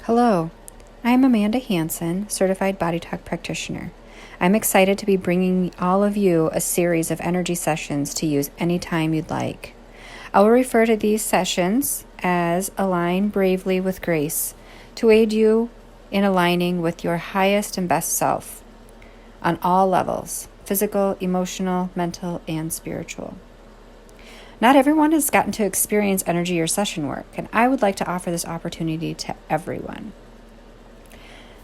Hello, I'm Amanda Hanson, Certified BodyTalk Practitioner. I'm excited to be bringing all of you a series of energy sessions to use anytime you'd like. I will refer to these sessions as Align Bravely with Grace to aid you in aligning with your highest and best self on all levels: physical, emotional, mental, and spiritual. Not everyone has gotten to experience energy or session work, and I would like to offer this opportunity to everyone.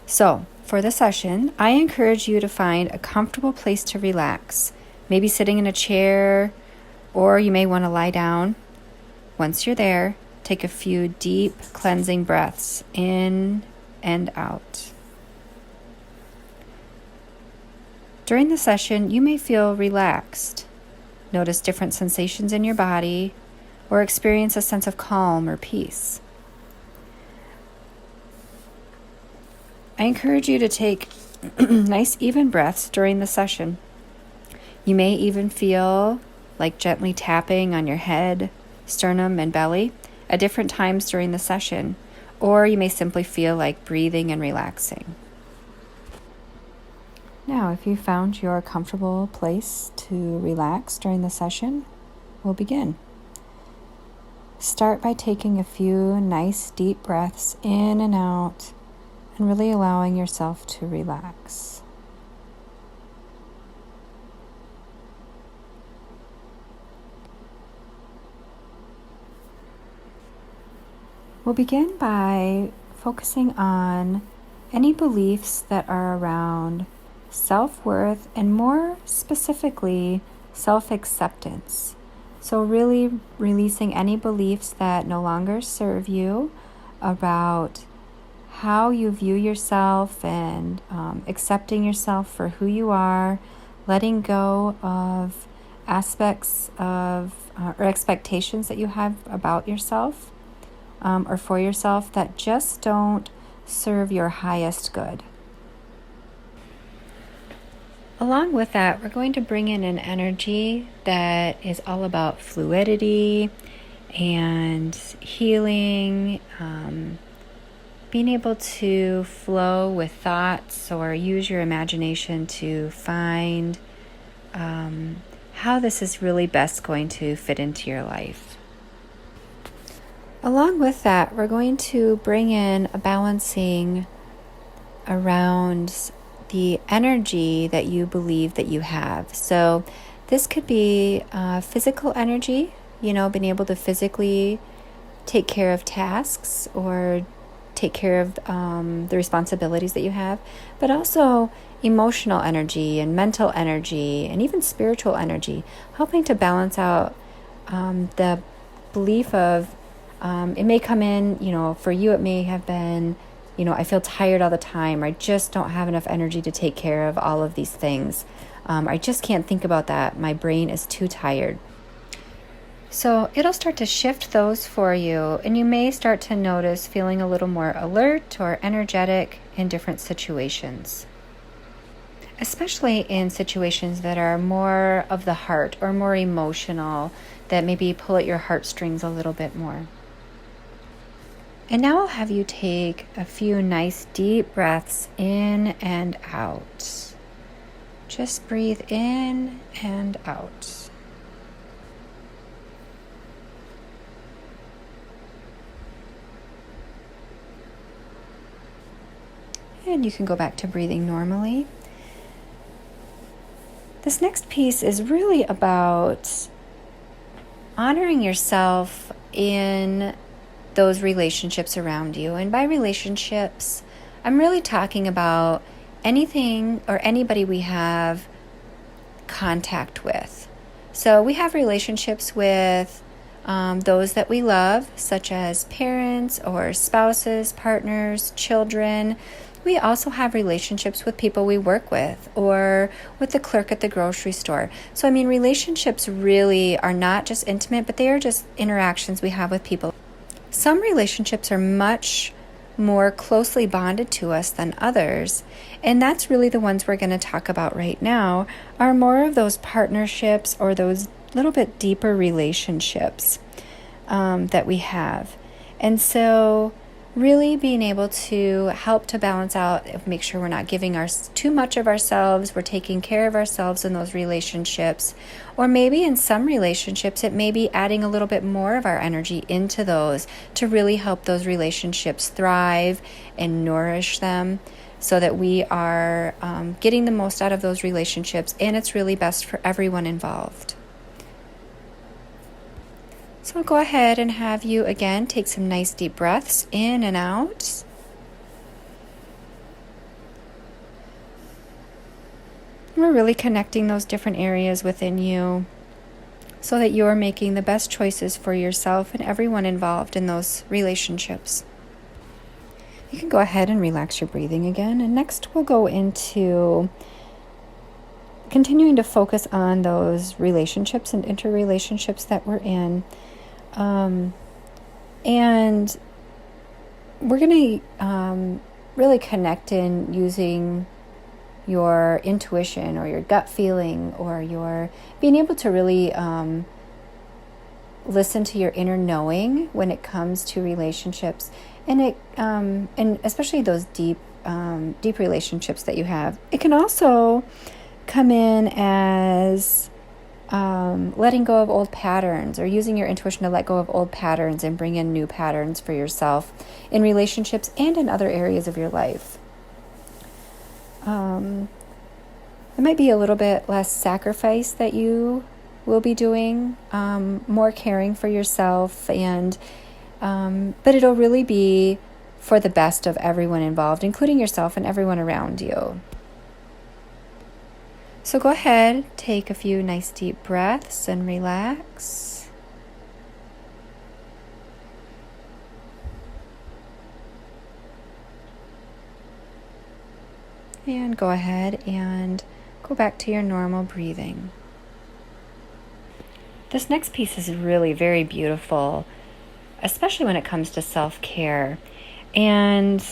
So, for the session, I encourage you to find a comfortable place to relax, maybe sitting in a chair, or you may want to lie down. Once you're there, take a few deep cleansing breaths in and out. During the session, you may feel relaxed. Notice different sensations in your body, or experience a sense of calm or peace. I encourage you to take nice even breaths during the session. You may even feel like gently tapping on your head, sternum, and belly at different times during the session, or you may simply feel like breathing and relaxing. Now, if you found your comfortable place to relax during the session, we'll begin. Start by taking a few nice deep breaths in and out and really allowing yourself to relax. We'll begin by focusing on any beliefs that are around self-worth and more specifically self-acceptance. So really releasing any beliefs that no longer serve you about how you view yourself and accepting yourself for who you are, letting go of aspects of or expectations that you have about yourself or for yourself that just don't serve your highest good. Along with that, we're going to bring in an energy that is all about fluidity and healing, being able to flow with thoughts or use your imagination to find how this is really best going to fit into your life. Along with that, we're going to bring in a balancing around the energy that you believe that you have. So this could be physical energy, being able to physically take care of tasks or take care of the responsibilities that you have, but also emotional energy and mental energy and even spiritual energy, helping to balance out the belief of it may come in, for you it may have been, I feel tired all the time, or I just don't have enough energy to take care of all of these things. I just can't think about that. My brain is too tired. So it'll start to shift those for you, and you may start to notice feeling a little more alert or energetic in different situations, especially in situations that are more of the heart or more emotional, that maybe pull at your heartstrings a little bit more. And now I'll have you take a few nice deep breaths in and out. Just breathe in and out. And you can go back to breathing normally. This next piece is really about honoring yourself in those relationships around you. And by relationships, I'm really talking about anything or anybody we have contact with. So we have relationships with those that we love, such as parents or spouses, partners, children. We also have relationships with people we work with or with the clerk at the grocery store. So, relationships really are not just intimate, but they are just interactions we have with people. Some relationships are much more closely bonded to us than others, and that's really the ones we're going to talk about right now, are more of those partnerships or those little bit deeper relationships that we have. And so really being able to help to balance out, make sure we're not giving too much of ourselves, we're taking care of ourselves in those relationships. Or maybe in some relationships, it may be adding a little bit more of our energy into those to really help those relationships thrive and nourish them so that we are getting the most out of those relationships, and it's really best for everyone involved. So I'll go ahead and have you again take some nice deep breaths in and out. We're really connecting those different areas within you so that you're making the best choices for yourself and everyone involved in those relationships. You can go ahead and relax your breathing again. And next we'll go into continuing to focus on those relationships and interrelationships that we're in. And we're going to really connect in using your intuition or your gut feeling, or your being able to really listen to your inner knowing when it comes to relationships, and especially those deep relationships that you have. It can also come in as letting go of old patterns, or using your intuition to let go of old patterns and bring in new patterns for yourself in relationships and in other areas of your life. It might be a little bit less sacrifice that you will be doing, more caring for yourself, and but it'll really be for the best of everyone involved, including yourself and everyone around you. So go ahead, take a few nice deep breaths and relax. And go ahead and go back to your normal breathing. This next piece is really very beautiful, especially when it comes to self-care. And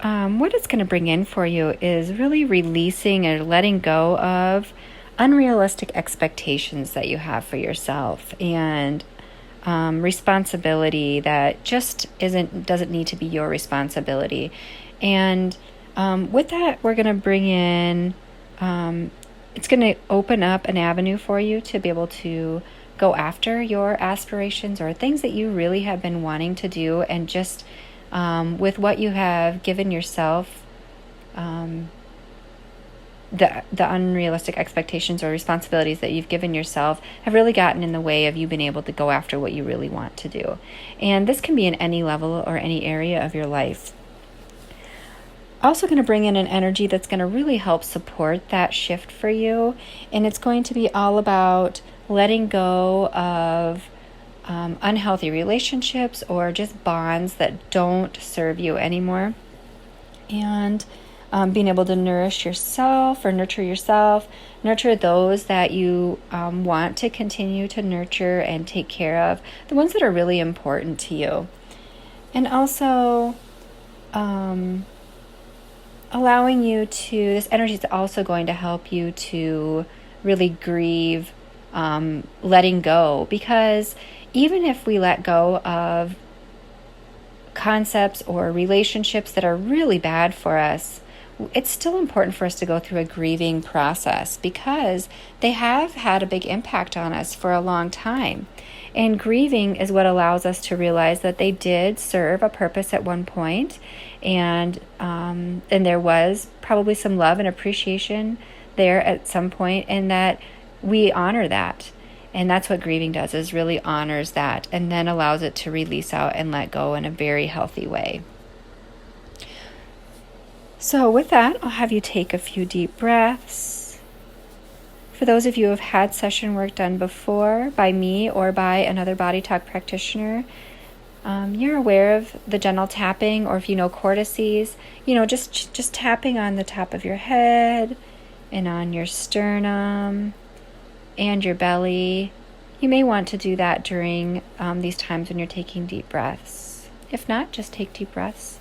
what it's going to bring in for you is really releasing or letting go of unrealistic expectations that you have for yourself, and responsibility that just doesn't need to be your responsibility. And with that, we're going to bring in, it's going to open up an avenue for you to be able to go after your aspirations or things that you really have been wanting to do, and just with what you have given yourself, the unrealistic expectations or responsibilities that you've given yourself have really gotten in the way of you being able to go after what you really want to do. And this can be in any level or any area of your life. Also going to bring in an energy that's going to really help support that shift for you. And it's going to be all about letting go of unhealthy relationships or just bonds that don't serve you anymore. And being able to nurture yourself, nurture those that you want to continue to nurture and take care of, the ones that are really important to you. And also allowing you to, this energy is also going to help you to really grieve letting go, because even if we let go of concepts or relationships that are really bad for us, it's still important for us to go through a grieving process, because they have had a big impact on us for a long time. And grieving is what allows us to realize that they did serve a purpose at one point, and there was probably some love and appreciation there at some point, and that we honor that. And that's what grieving does, is really honors that, and then allows it to release out and let go in a very healthy way. So with that, I'll have you take a few deep breaths. For those of you who have had session work done before by me or by another BodyTalk practitioner, you're aware of the gentle tapping, or if you know cortices, just tapping on the top of your head and on your sternum and your belly. You may want to do that during these times when you're taking deep breaths. If not, just take deep breaths.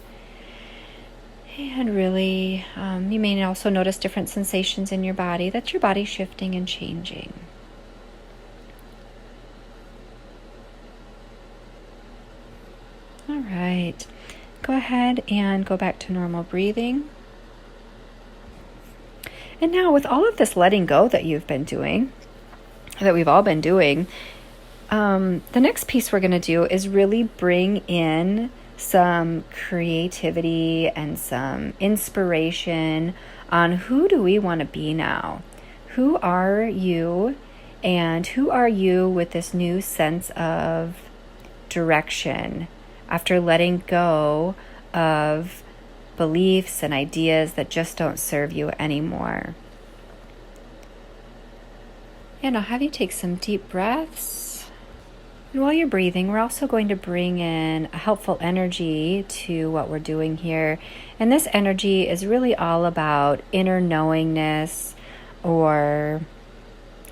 And really, you may also notice different sensations in your body. That's your body shifting and changing. All right. go ahead and go back to normal breathing. And now with all of this letting go that you've been doing, that we've all been doing, the next piece we're going to do is really bring in some creativity and some inspiration on who do we want to be now? Who are you? And who are you with this new sense of direction after letting go of beliefs and ideas that just don't serve you anymore? And I'll have you take some deep breaths. And while you're breathing, we're also going to bring in a helpful energy to what we're doing here. And this energy is really all about inner knowingness or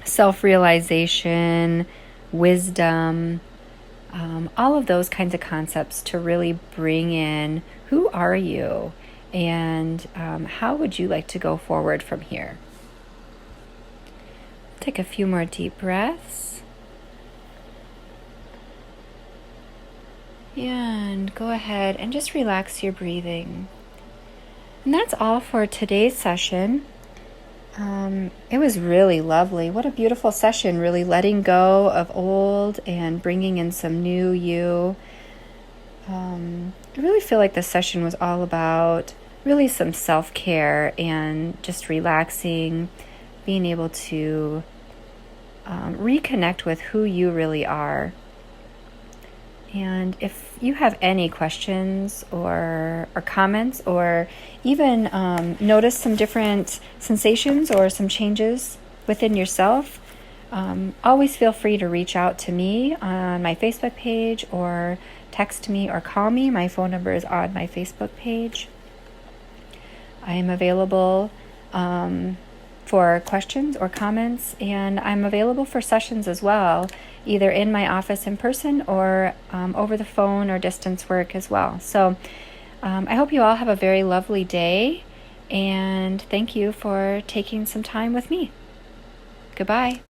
self-realization, wisdom, all of those kinds of concepts to really bring in who are you and how would you like to go forward from here. Take a few more deep breaths. And go ahead and just relax your breathing. And that's all for today's session. It was really lovely. What a beautiful session, really letting go of old and bringing in some new you. I really feel like this session was all about really some self-care and just relaxing, being able to reconnect with who you really are. And if you have any questions or comments or even notice some different sensations or some changes within yourself, always feel free to reach out to me on my Facebook page or text me or call me. My phone number is on my Facebook page. I am available for questions or comments, and I'm available for sessions as well, either in my office in person or over the phone or distance work as well. So I hope you all have a very lovely day, and thank you for taking some time with me. Goodbye.